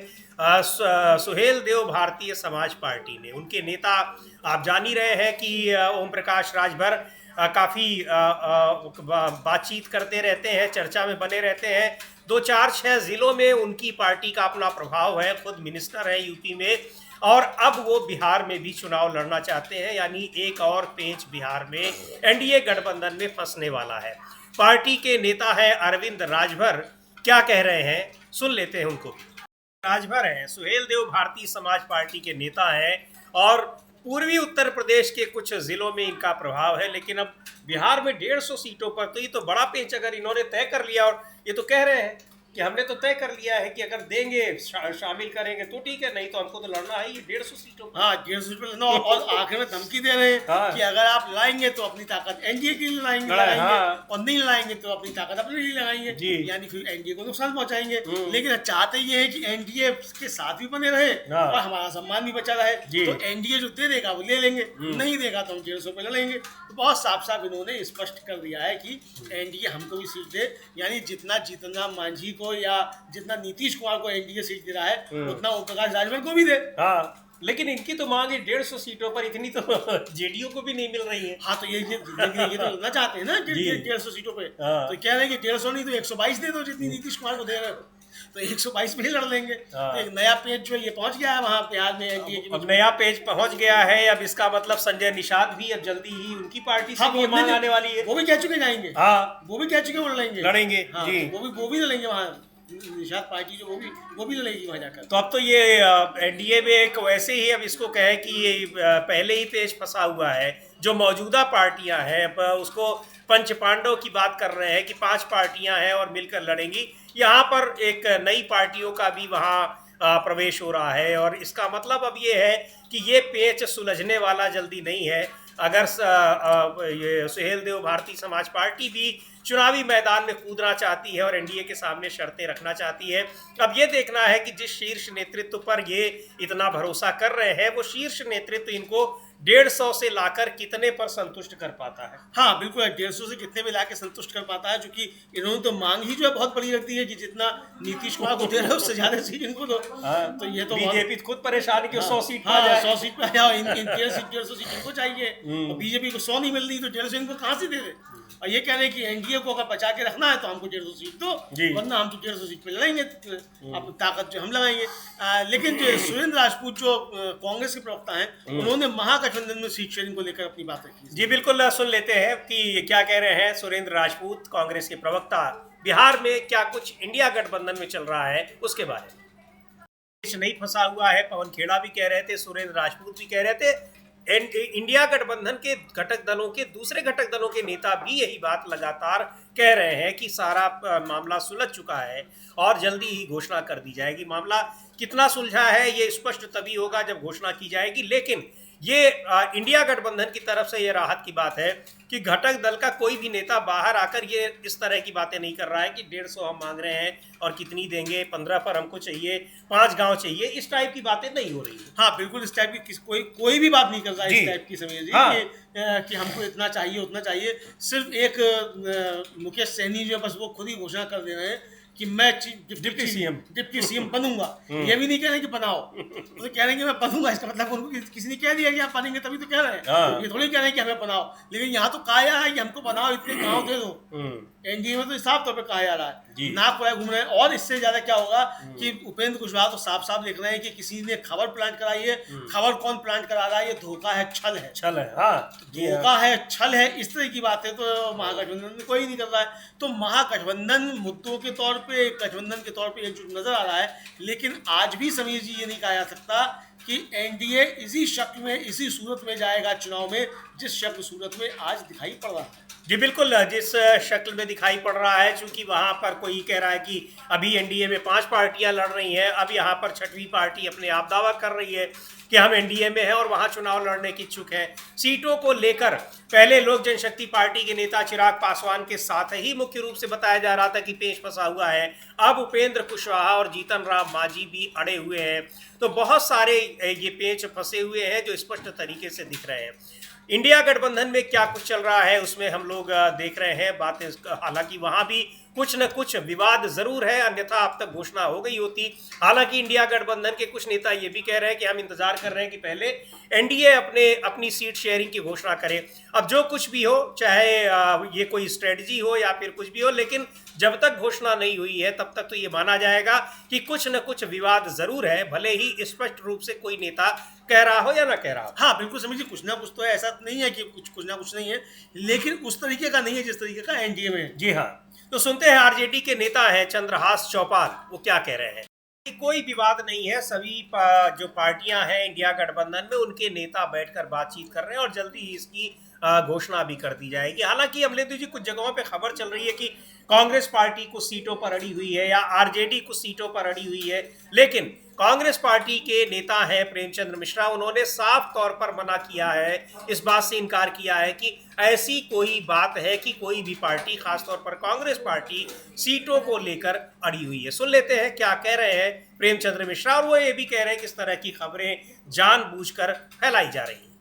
सुहेल देव भारतीय समाज पार्टी ने। उनके नेता आप जान ही रहे हैं कि ओम प्रकाश राजभर काफ़ी बातचीत करते रहते हैं, चर्चा में बने रहते हैं। 2, 4, 6 ज़िलों में उनकी पार्टी का अपना प्रभाव है, खुद मिनिस्टर है यूपी में, और अब वो बिहार में भी चुनाव लड़ना चाहते हैं। यानी एक और पेंच बिहार में एनडीए गठबंधन में फंसने वाला है। पार्टी के नेता है अरविंद राजभर, क्या कह रहे हैं सुन लेते हैं उनको। राजभर हैं, सुहेल देव भारतीय समाज पार्टी के नेता हैं और पूर्वी उत्तर प्रदेश के कुछ जिलों में इनका प्रभाव है, लेकिन अब बिहार में 150 सीटों पर, तो ये तो बड़ा पेंच अगर इन्होंने तय कर लिया। और ये तो कह रहे हैं कि हमने तो तय कर लिया है कि अगर देंगे, शामिल करेंगे तो ठीक है, नहीं तो हमको तो लड़ना है ये 150 सीटों पर। हाँ, 150 सीट पे लड़ना, और आखिर में धमकी दे रहे हैं कि अगर आप लाएंगे तो अपनी ताकत एनडीए के लिए लगाएंगे, और नहीं लाएंगे तो अपनी ताकत अपने लिए लगाएंगे, यानी फिर एनडीए को नुकसान पहुंचाएंगे। लेकिन चाहते ये है कि एनडीए के साथ भी बने रहे और हमारा सम्मान भी बचा रहे। तो एनडीए जो दे देगा वो ले लेंगे, नहीं देगा तो हम 150 पे लड़ेंगे। तो बहुत साफ साफ इन्होंने स्पष्ट कर दिया है कि एनडीए हमको भी सीट दे, यानी जितना जीतन मांझी को या जितना नीतीश कुमार को एनडीए सीट दे रहा है उतना ओम प्रकाश राजभर को भी दे। हाँ, लेकिन इनकी तो मांग है 150 सीटों पर, इतनी तो जेडीयू को भी नहीं मिल रही है। हाँ, तो ये तो लड़ना चाहते हैं ना 150 सीटों पे। तो कह रहे हैं कि 150 नहीं तो 122 दे दो, जितनी नीतीश कुमार को दे रहे हो, तो 122 पे ही लड़ लेंगे। तो एक नया पेज जो ये पहुंच गया है वहाँ बिहार में एनडीए के। अब नया पेज पहुंच गया है। अब इसका मतलब संजय निषाद भी अब जल्दी ही उनकी पार्टी से ये मांग आने वाली है। वो भी कह चुके जाएंगे। हाँ, वो भी कह चुके वो लड़ेंगे। जी, वो भी लड़ेंगे वहाँ, निषाद पार्टी जो वो भी लड़ेगी वहाँ जाकर। तो अब तो ये एनडीए में एक वैसे ही, अब इसको कहे कि ये पहले ही पेज फंसा हुआ है। जो मौजूदा पार्टियां हैं उसको पंच पांडव की बात कर रहे हैं कि 5 पार्टियां हैं और मिलकर लड़ेंगी। यहाँ पर एक नई पार्टियों का भी वहाँ प्रवेश हो रहा है, और इसका मतलब अब ये है कि ये पेच सुलझने वाला जल्दी नहीं है। अगर ये सुहेल देव भारतीय समाज पार्टी भी चुनावी मैदान में कूदना चाहती है और एनडीए के सामने शर्तें रखना चाहती है, अब ये देखना है कि जिस शीर्ष नेतृत्व पर ये इतना भरोसा कर रहे हैं, वो शीर्ष नेतृत्व इनको 150 से लाकर कितने पर संतुष्ट कर पाता है। हाँ बिल्कुल, 150 से कितने में लाकर संतुष्ट कर पाता है, क्योंकि इन्होंने तो मांग ही जो है बहुत बड़ी रखती है कि जितना नीतीश कुमार को दे रहे हो उससे ज्यादा सीट इनको दो। तो ये तो बीजेपी खुद परेशान कि 100 सीट पर जाए, 100 सीट पर आ जाओ, 150 सीट इनको चाहिए, और बीजेपी को 100 नहीं मिल रही तो 150 इनको कहाँ से दे दे। और ये कह रहे हैं कि एनडीए को अगर बचा के रखना है तो हमको 150 सीट दो, वरना हम तो 150 सीट पे लड़ेंगे, अब ताकत जो हम लगाएंगे। लेकिन जो सुरेंद्र राजपूत जो कांग्रेस के प्रवक्ता हैं, उन्होंने महागठबंधन में सीट शेयरिंग को लेकर अपनी बात रखी। जी बिल्कुल, सुन लेते हैं कि क्या कह रहे हैं सुरेंद्र राजपूत, कांग्रेस के प्रवक्ता। बिहार में क्या कुछ इंडिया गठबंधन में चल रहा है उसके बारे में। देश नहीं फंसा हुआ है, पवन खेड़ा भी कह रहे थे, सुरेंद्र राजपूत भी कह रहे थे। इंडिया गठबंधन के घटक दलों के, दूसरे घटक दलों के नेता भी यही बात लगातार कह रहे हैं कि सारा मामला सुलझ चुका है और जल्दी ही घोषणा कर दी जाएगी। मामला कितना सुलझा है ये स्पष्ट तभी होगा जब घोषणा की जाएगी। लेकिन ये इंडिया गठबंधन की तरफ से ये राहत की बात है कि घटक दल का कोई भी नेता बाहर आकर ये इस तरह की बातें नहीं कर रहा है कि 150 हम मांग रहे हैं और कितनी देंगे, 15 पर हमको चाहिए, 5 गांव चाहिए, इस टाइप की बातें नहीं हो रही है। हाँ बिल्कुल, इस टाइप की कोई भी बात नहीं कर रहा है इस टाइप की, समझिए। हाँ। कि हमको इतना चाहिए उतना चाहिए। सिर्फ एक मुकेश सहनी जो बस वो खुद ही घोषणा कर दे रहे हैं कि मैं डिप्टी सीएम बनूंगा। ये भी नहीं कह रहे कि बनाओ, तो कह रहे हैं कि मैं बनूंगा। इसका मतलब उनको किसी ने कह दिया कि आप बनेंगे तभी तो कह रहे हैं, ये थोड़ी कह रहे हैं कि हमें बनाओ। लेकिन यहाँ तो कहा जा रहा है कि हमको बनाओ, इतने गाँव दे दो। एनडीए में तो साफ तौर पर कहा जा रहा है, नाक खुला घूम रहे हैं। और इससे ज्यादा क्या होगा कि उपेंद्र कुशवाहा तो साफ साफ लिख रहे हैं कि किसी ने खबर प्लांट कराई है। खबर कौन प्लांट करा रहा है? ये धोखा है, छल है। धोखा है, छल है, इस तरह की बातें तो महागठबंधन में कोई नहीं कर रहा है। तो महागठबंधन मुद्दों के तौर पे, गठबंधन के तौर पे एकजुट नजर आ रहा है। लेकिन आज भी समीर जी ये नहीं कहा जा सकता कि एनडीए इसी शक्ल में, इसी सूरत में जाएगा चुनाव में, जिस शक्ल सूरत में आज दिखाई पड़ रहा है। जी बिल्कुल, जिस शक्ल में दिखाई पड़ रहा है, चूंकि वहां पर कोई कह रहा है कि अभी एनडीए में 5 पार्टियां लड़ रही हैं, अब यहाँ पर छठवीं पार्टी अपने आप दावा कर रही है कि हम एनडीए में हैं और वहां चुनाव लड़ने की इच्छुक है। सीटों को लेकर पहले लोक जनशक्ति पार्टी के नेता चिराग पासवान के साथ ही मुख्य रूप से बताया जा रहा था कि पेश फंसा हुआ है। अब उपेंद्र कुशवाहा और जीतन राम मांझी भी अड़े हुए हैं। तो बहुत सारे ये पेच फंसे हुए हैं जो स्पष्ट तरीके से दिख रहे हैं। इंडिया गठबंधन में क्या कुछ चल रहा है उसमें हम लोग देख रहे हैं बातें। हालांकि वहां भी कुछ न कुछ विवाद जरूर है, अन्यथा अब तक घोषणा हो गई होती। हालांकि इंडिया गठबंधन के कुछ नेता ये भी कह रहे हैं कि हम इंतजार कर रहे हैं कि पहले एनडीए अपनी सीट शेयरिंग की घोषणा करे। अब जो कुछ भी हो, चाहे ये कोई स्ट्रेटजी हो या फिर कुछ भी हो, लेकिन जब तक घोषणा नहीं हुई है तब तक तो ये माना जाएगा कि कुछ न कुछ विवाद जरूर है, भले ही स्पष्ट रूप से कोई नेता कह रहा हो या ना कह रहा हो। हाँ बिल्कुल समीर जी, कुछ ना कुछ तो है, ऐसा नहीं है कि कुछ ना कुछ नहीं है, लेकिन उस तरीके का नहीं है जिस तरीके का एनडीए में है। जी हाँ, तो सुनते हैं आरजेडी के नेता हैं चंद्रहास चौपाल, वो क्या कह रहे हैं। कोई विवाद नहीं है, सभी जो पार्टियां हैं इंडिया गठबंधन में, उनके नेता बैठकर बातचीत कर रहे हैं और जल्दी ही इसकी घोषणा भी कर दी जाएगी। हालांकि अमलेंदु जी, कुछ जगहों पे खबर चल रही है कि कांग्रेस पार्टी कुछ सीटों पर अड़ी हुई है या आरजेडी कुछ सीटों पर अड़ी हुई है, लेकिन कांग्रेस पार्टी के नेता हैं प्रेमचंद्र मिश्रा, उन्होंने साफ तौर पर मना किया है, इस बात से इनकार किया है कि ऐसी कोई बात है कि कोई भी पार्टी, खासतौर पर कांग्रेस पार्टी, सीटों को लेकर अड़ी हुई है। सुन लेते हैं क्या कह रहे हैं प्रेमचंद्र मिश्रा, और वो ये भी कह रहे हैं कि इस तरह की खबरें जानबूझकर फैलाई जा रही हैं।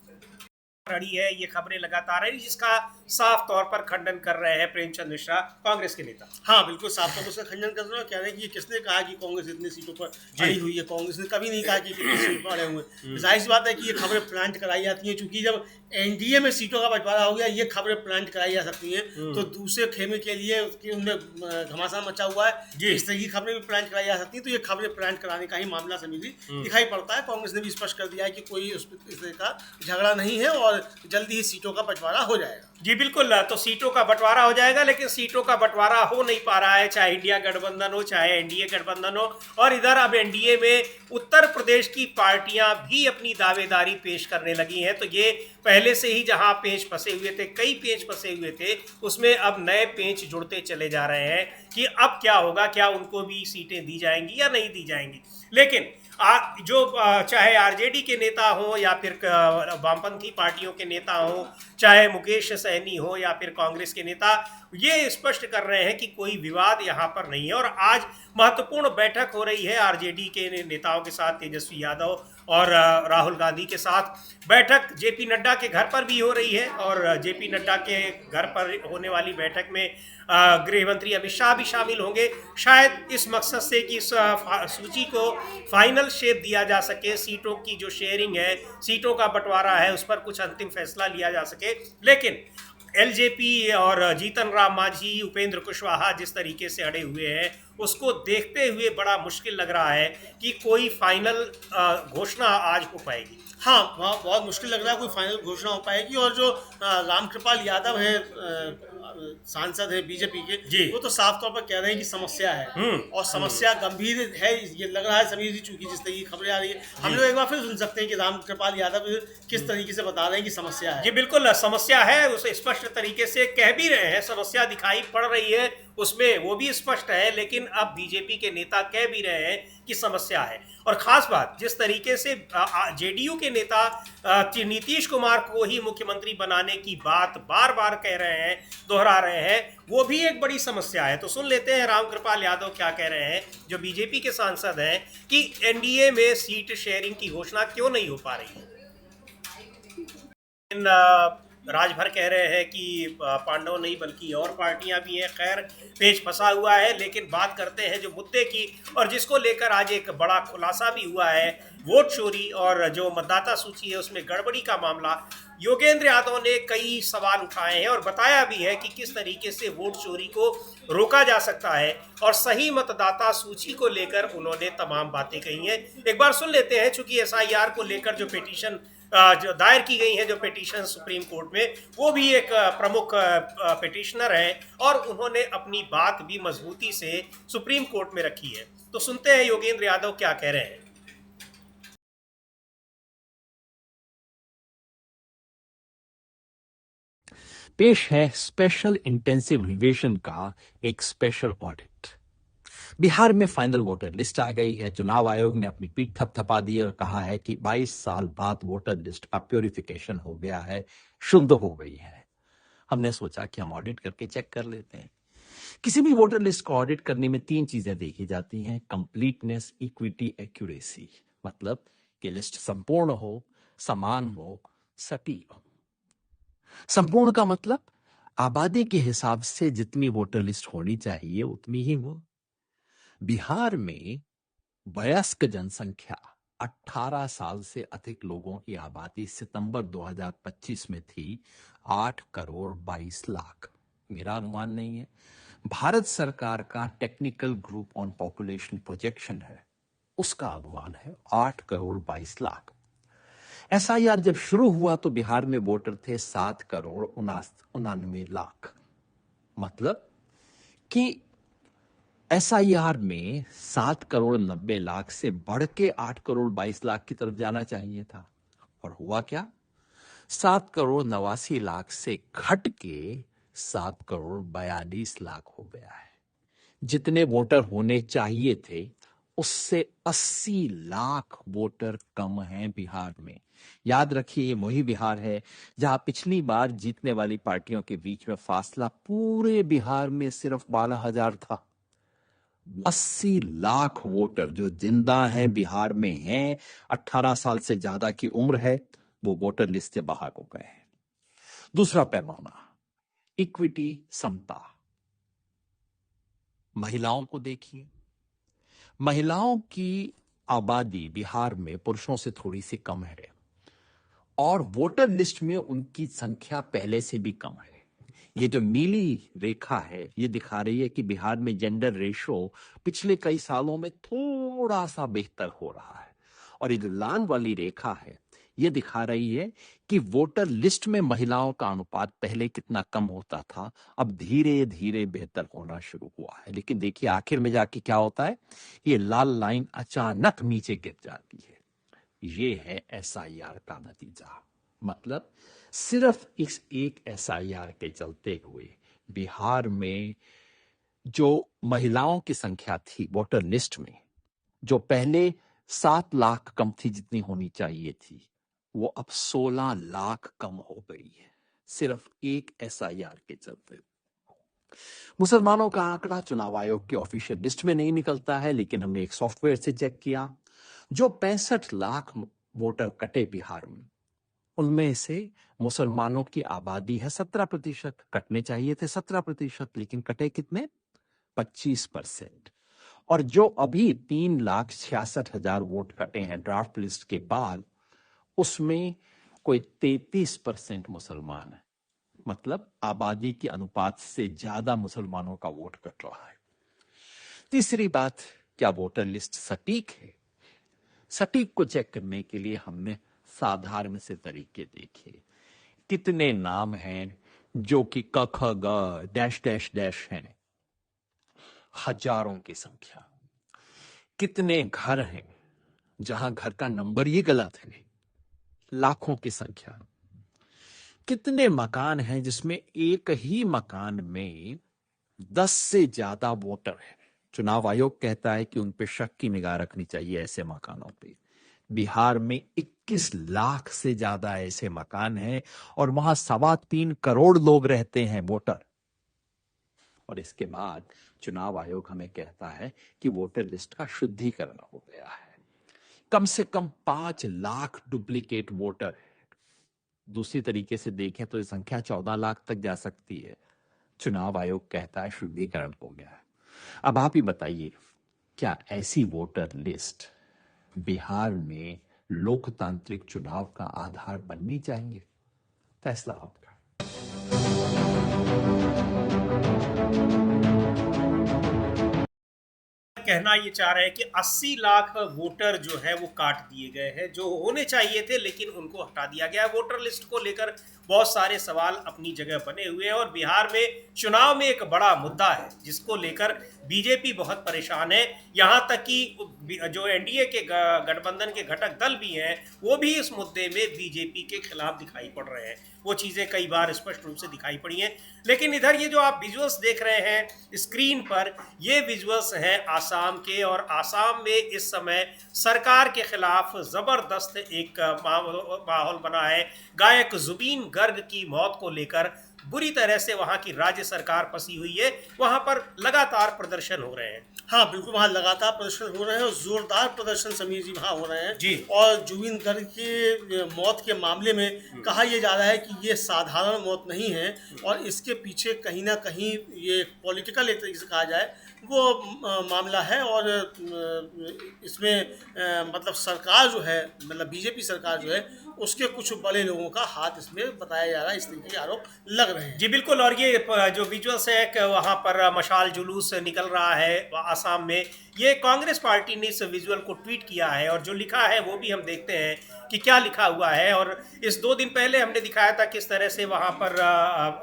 अड़ी है, ये खबरें लगातार है, जिसका साफ तौर पर खंडन कर रहे हैं प्रेमचंद मिश्रा, कांग्रेस के नेता। हाँ बिल्कुल, साफ तौर पर उसका खंडन कर रहे हैं, कह रहे हैं कि किसने कहा कि कांग्रेस इतनी सीटों पर अड़ी हुई है। कांग्रेस ने कभी नहीं कहा कि कितनी सीटों पर अड़े हुए हैं। जाहिर सी बात है कि ये खबरें प्लांट कराई जाती हैं, क्योंकि जब एनडीए में सीटों का बंटवारा हो गया, ये खबरें प्लांट कराई जा सकती हैं, तो दूसरे खेमे के लिए उनमें घमासान मचा हुआ है, इस तरह की खबरें भी प्लांट कराई जा सकती हैं। तो ये खबरें प्लांट कराने का ही मामला समीर दिखाई पड़ता है। कांग्रेस ने भी स्पष्ट कर दिया है कि कोई इस तरह का झगड़ा नहीं है और जल्दी ही सीटों का बंटवारा हो जाएगा। जी बिल्कुल, तो सीटों का बंटवारा हो जाएगा, लेकिन सीटों का बंटवारा हो नहीं पा रहा है, चाहे इंडिया गठबंधन हो चाहे एनडीए गठबंधन हो। और इधर अब एनडीए में उत्तर प्रदेश की पार्टियां भी अपनी दावेदारी पेश करने लगी हैं। तो ये पहले से ही जहां पेंच फंसे हुए थे, कई पेंच फंसे हुए थे, उसमें अब नए पेंच जुड़ते चले जा रहे हैं कि अब क्या होगा, क्या उनको भी सीटें दी जाएंगी या नहीं दी जाएंगी। लेकिन जो चाहे आरजेडी के नेता हो या फिर वामपंथी पार्टियों के नेता हो, चाहे मुकेश सहनी हो या फिर कांग्रेस के नेता, ये स्पष्ट कर रहे हैं कि कोई विवाद यहाँ पर नहीं है। और आज महत्वपूर्ण बैठक हो रही है आरजेडी के नेताओं के साथ, तेजस्वी यादव और राहुल गांधी के साथ बैठक जेपी नड्डा के घर पर भी हो रही है। और जेपी नड्डा के घर पर होने वाली बैठक में गृह मंत्री अमित शाह भी शामिल होंगे, शायद इस मकसद से कि इस सूची को फाइनल शेप दिया जा सके, सीटों की जो शेयरिंग है, सीटों का बंटवारा है, उस पर कुछ अंतिम फैसला लिया जा सके। लेकिन एलजेपी और जीतन राम मांझी, उपेंद्र कुशवाहा जिस तरीके से अड़े हुए हैं, उसको देखते हुए बड़ा मुश्किल लग रहा है कि कोई फाइनल घोषणा आज हो पाएगी। हाँ, वहाँ बहुत मुश्किल लग रहा है कोई फाइनल घोषणा हो पाएगी। और जो रामकृपाल यादव है, सांसद है बीजेपी के, वो तो साफ तौर पर कह रहे हैं कि समस्या है और समस्या गंभीर है। ये लग रहा है समीर जी, चूंकि जिस तरह की खबरें आ रही है, हम लोग एक बार फिर सुन सकते हैं कि रामकृपाल यादव किस तरीके से बता रहे हैं कि समस्या है। जी बिल्कुल, समस्या है, उसे स्पष्ट तरीके से कह भी रहे हैं, समस्या दिखाई पड़ रही है उसमें, वो भी स्पष्ट है। लेकिन अब बीजेपी के नेता कह भी रहे हैं कि समस्या है। और खास बात, जिस तरीके से जेडीयू के नेता नीतीश कुमार को ही मुख्यमंत्री बनाने की बात बार बार कह रहे हैं, दोहरा रहे हैं, वो भी एक बड़ी समस्या है। तो सुन लेते हैं रामकृपाल यादव क्या कह रहे हैं, जो बीजेपी के सांसद हैं, कि एनडीए में सीट शेयरिंग की घोषणा क्यों नहीं हो पा रही है। राजभर कह रहे हैं कि पांडव नहीं बल्कि और पार्टियां भी हैं। खैर, पेच फंसा हुआ है, लेकिन बात करते हैं जो मुद्दे की, और जिसको लेकर आज एक बड़ा खुलासा भी हुआ है, वोट चोरी और जो मतदाता सूची है उसमें गड़बड़ी का मामला। योगेंद्र यादव ने कई सवाल उठाए हैं और बताया भी है कि किस तरीके से वोट चोरी को रोका जा सकता है, और सही मतदाता सूची को लेकर उन्होंने तमाम बातें कही हैं। एक बार सुन लेते हैं, चूंकि एसआईआर को लेकर जो पिटीशन जो दायर की गई है, जो पिटीशन सुप्रीम कोर्ट में, वो भी एक प्रमुख पिटिशनर हैं और उन्होंने अपनी बात भी मजबूती से सुप्रीम कोर्ट में रखी है। तो सुनते हैं योगेंद्र यादव क्या कह रहे हैं। पेश है स्पेशल इंटेंसिव रिविजन का एक स्पेशल ऑडिट। बिहार में फाइनल वोटर लिस्ट आ गई है। चुनाव आयोग ने अपनी पीठ थपथपा दी और कहा है कि 22 साल बाद वोटर लिस्ट का प्योरिफिकेशन हो गया है, शुद्ध हो गई है। हमने सोचा कि हम ऑडिट करके चेक कर लेते हैं। किसी भी वोटर लिस्ट को ऑडिट करने में 3 चीजें देखी जाती हैं: कंप्लीटनेस, इक्विटी, एक्यूरेसी। मतलब कि लिस्ट संपूर्ण हो, समान हो, सटीक हो। संपूर्ण का मतलब आबादी के हिसाब से जितनी वोटर लिस्ट होनी चाहिए उतनी ही हो। बिहार में वयस्क जनसंख्या 18 साल से अधिक लोगों की आबादी सितंबर 2025 में थी 8 करोड़ 22 लाख। मेरा अनुमान नहीं है, भारत सरकार का technical group on population projection है, उसका अनुमान है 8 करोड़ 22 लाख। एसआईआर जब शुरू हुआ तो बिहार में वोटर थे 7 करोड़ 99 लाख। मतलब कि एसआईआर में 7 करोड़ 90 लाख से बढ़ के 8 करोड़ 22 लाख की तरफ जाना चाहिए था। और हुआ क्या? 7 करोड़ 89 लाख से घट के 7 करोड़ 42 लाख हो गया है। जितने वोटर होने चाहिए थे उससे 80 लाख वोटर कम हैं बिहार में। याद रखिए, ये वही बिहार है जहां पिछली बार जीतने वाली पार्टियों के बीच में फासला पूरे बिहार में सिर्फ 12,000 था। 80 लाख वोटर जो जिंदा हैं बिहार में हैं, 18 साल से ज्यादा की उम्र है, वो वोटर लिस्ट से बाहर हो गए हैं। दूसरा पैमाना इक्विटी, समता। महिलाओं को देखिए, महिलाओं की आबादी बिहार में पुरुषों से थोड़ी सी कम है और वोटर लिस्ट में उनकी संख्या पहले से भी कम है। ये जो नीली रेखा है ये दिखा रही है कि बिहार में जेंडर रेशो पिछले कई सालों में थोड़ा सा बेहतर हो रहा है, और ये जो लाल वाली रेखा है ये दिखा रही है कि वोटर लिस्ट में महिलाओं का अनुपात पहले कितना कम होता था, अब धीरे धीरे बेहतर होना शुरू हुआ है। लेकिन देखिए आखिर में जाके क्या होता है, ये लाल लाइन अचानक नीचे गिर जाती है। ये है एसआईआर का नतीजा। मतलब सिर्फ इस एक एसआईआर के चलते हुए बिहार में जो महिलाओं की संख्या थी वोटर लिस्ट में, जो पहले 7 लाख कम थी जितनी होनी चाहिए थी, वो अब 16 लाख कम हो गई है, सिर्फ एक एसआईआर के चलते। मुसलमानों का आंकड़ा चुनाव आयोग की ऑफिशियल लिस्ट में नहीं निकलता है, लेकिन हमने एक सॉफ्टवेयर से चेक किया। जो 65 लाख वोटर कटे बिहार में, उनमें से मुसलमानों की आबादी है 17%। कटने चाहिए थे 17%, लेकिन कटे कितने? 25%। और जो अभी 3,66,000 वोट कटे हैं ड्राफ्ट लिस्ट के बाद, उसमें कोई 33% मुसलमान है। मतलब आबादी के अनुपात से ज्यादा मुसलमानों का वोट कट रहा है। तीसरी बात, क्या वोटर लिस्ट सटीक है? सटीक को चेक करने के लिए हमने साधारण से तरीके देखे। कितने नाम हैं जो कि क ख ग डैश डैश डैश हैं? हजारों की संख्या। कितने घर हैं जहां घर का नंबर ही गलत है? लाखों की संख्या। कितने मकान हैं जिसमें एक ही मकान में 10 से ज्यादा वोटर हैं? चुनाव आयोग कहता है कि उन पे शक की निगाह रखनी चाहिए ऐसे मकानों पे। बिहार में 21 लाख से ज्यादा ऐसे मकान हैं और वहां 3.25 करोड़ लोग रहते हैं वोटर। और इसके बाद चुनाव आयोग हमें कहता है कि वोटर लिस्ट का शुद्धिकरण हो गया है। कम से कम 5 लाख डुप्लीकेट वोटर है। दूसरी तरीके से देखें तो ये संख्या 14 लाख तक जा सकती है। चुनाव आयोग कहता है शुद्धिकरण हो गया है। अब आप ही बताइए, क्या ऐसी वोटर लिस्ट बिहार में लोकतांत्रिक चुनाव का आधार बननी चाहिए? फैसला आपका। कहना ये चाह रहे हैं कि 80 लाख वोटर जो है वो काट दिए गए हैं, जो होने चाहिए थे, लेकिन उनको हटा दिया गया। वोटर लिस्ट को लेकर बहुत सारे सवाल अपनी जगह बने हुए हैं और बिहार में चुनाव में एक बड़ा मुद्दा है जिसको लेकर बीजेपी बहुत परेशान है। यहाँ तक कि जो एनडीए के गठबंधन के घटक दल भी हैं वो भी इस मुद्दे में बीजेपी के खिलाफ दिखाई पड़ रहे हैं। वो चीज़ें कई बार स्पष्ट रूप से दिखाई पड़ी हैं। लेकिन इधर ये जो आप विजुअल्स देख रहे हैं स्क्रीन पर, ये विजुअल्स हैं आसाम के, और आसाम में इस समय सरकार के खिलाफ ज़बरदस्त एक माहौल बना है। गायक जुबीन गर्ग की मौत को लेकर बुरी तरह से वहाँ की राज्य सरकार फंसी हुई है। वहाँ पर लगातार प्रदर्शन हो रहे हैं। हाँ बिल्कुल, वहाँ लगातार प्रदर्शन हो रहे हैं और जोरदार प्रदर्शन समीर जी वहाँ हो रहे हैं जी। और जुबिन गर्ग की मौत के मामले में कहा यह जा रहा है कि ये साधारण मौत नहीं है और इसके पीछे कहीं ना कहीं ये पॉलिटिकल एक तरीके से कहा जाए वो मामला है। और इसमें मतलब सरकार जो है, मतलब बीजेपी सरकार जो है, उसके कुछ बड़े लोगों का हाथ इसमें बताया जा रहा है, इस तरीके के आरोप लग रहे हैं। जी बिल्कुल। और ये जो विजुअल्स है कि वहाँ पर मशाल जुलूस निकल रहा है आसाम में, ये कांग्रेस पार्टी ने इस विजुअल को ट्वीट किया है और जो लिखा है वो भी हम देखते हैं कि क्या लिखा हुआ है। और इस 2 दिन पहले हमने दिखाया था किस तरह से वहाँ पर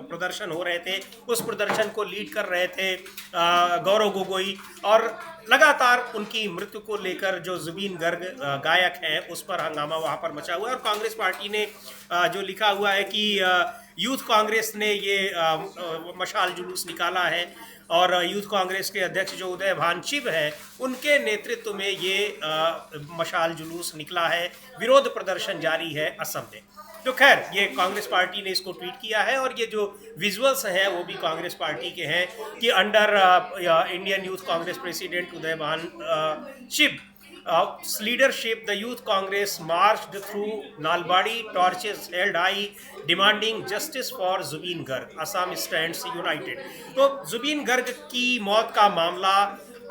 प्रदर्शन हो रहे थे। उस प्रदर्शन को लीड कर रहे थे गौरव गोगोई, और लगातार उनकी मृत्यु को लेकर जो जुबीन गर्ग गायक हैं उस पर हंगामा वहाँ पर मचा हुआ है। और कांग्रेस पार्टी ने जो लिखा हुआ है कि यूथ कांग्रेस ने ये मशाल जुलूस निकाला है और यूथ कांग्रेस के अध्यक्ष जो उदय भान शिव है उनके नेतृत्व में ये मशाल जुलूस निकला है। विरोध प्रदर्शन जारी है असम में। तो खैर ये कांग्रेस पार्टी ने इसको ट्वीट किया है और ये जो विजुअल्स हैं वो भी कांग्रेस पार्टी के हैं कि under Indian Youth Congress president Uday Bhan Shiv leadership, the youth congress marched through Nalbari, torches held high, demanding justice for Zubeen Garg. Assam stands united. तो जुबीन गर्ग की मौत का मामला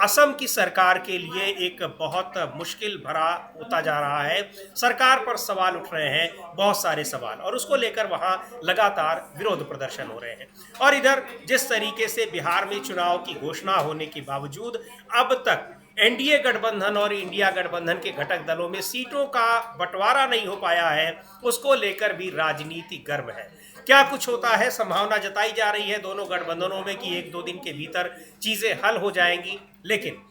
असम की सरकार के लिए एक बहुत मुश्किल भरा होता जा रहा है। सरकार पर सवाल उठ रहे हैं, बहुत सारे सवाल, और उसको लेकर वहाँ लगातार विरोध प्रदर्शन हो रहे हैं। और इधर जिस तरीके से बिहार में चुनाव की घोषणा होने के बावजूद अब तक एनडीए गठबंधन और इंडिया गठबंधन के घटक दलों में सीटों का बंटवारा नहीं हो पाया है, उसको लेकर भी राजनीति गर्म है। क्या कुछ होता है, संभावना जताई जा रही है दोनों गठबंधनों में कि 1-2 दिन के भीतर चीजें हल हो जाएंगी, लेकिन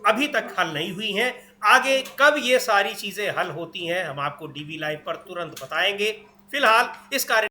अभी तक हल नहीं हुई हैं। आगे कब ये सारी चीजें हल होती हैं हम आपको डीवी लाइव पर तुरंत बताएंगे। फिलहाल इस कार्य